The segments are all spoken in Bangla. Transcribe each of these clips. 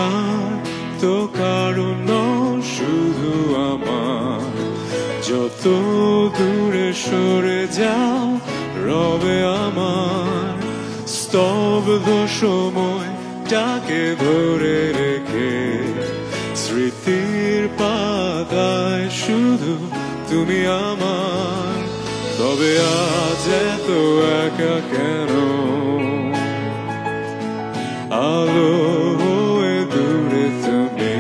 আর তো কারণ শুধু আমার যত দূরে সরে যাও রবে আমার স্তব্ধ সময়টাকে ধরে রেখে স্মৃতির পাতায় শুধু তুমি আমার তবে আজ এত একা কেন আলো হয়ে দূরে তুমি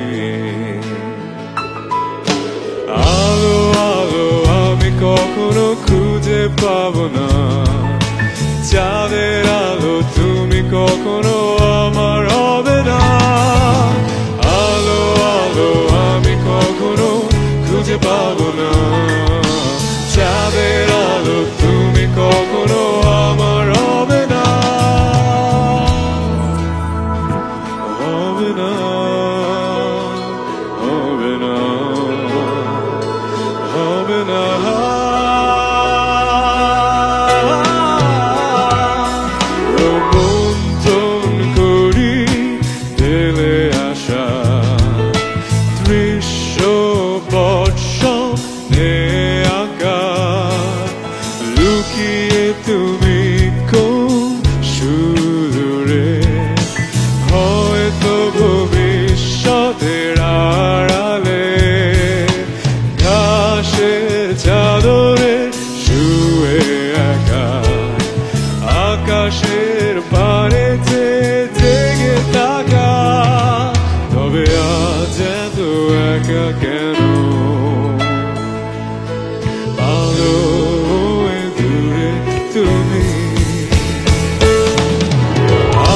আলো আলো আমি কখনো খুঁজে পাবো না চাঁদের আলো তুমি কখনো আমার হবে না আলো আলো আমি কখনো খুঁজে পাবো না চাঁদের আলো তুমি কখনো আমার হবে না হবে না হবে না হবে না রোমন্থন করি ঢেলে আসা দৃশ্য বৎসনে আঁকা লুকিয়ে তুমি কোন সুদূরে হয়তো ভবিষ্যতের আড়ালে ঘাসের চাদরে শুয়ে একা আকাশের পারেতে জেগে থাকা তবে আজ এত একা কেন আলো হয়ে দূরে তুমি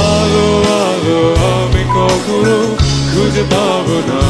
আলো আলো আমি কখনো খুঁজে পাবো না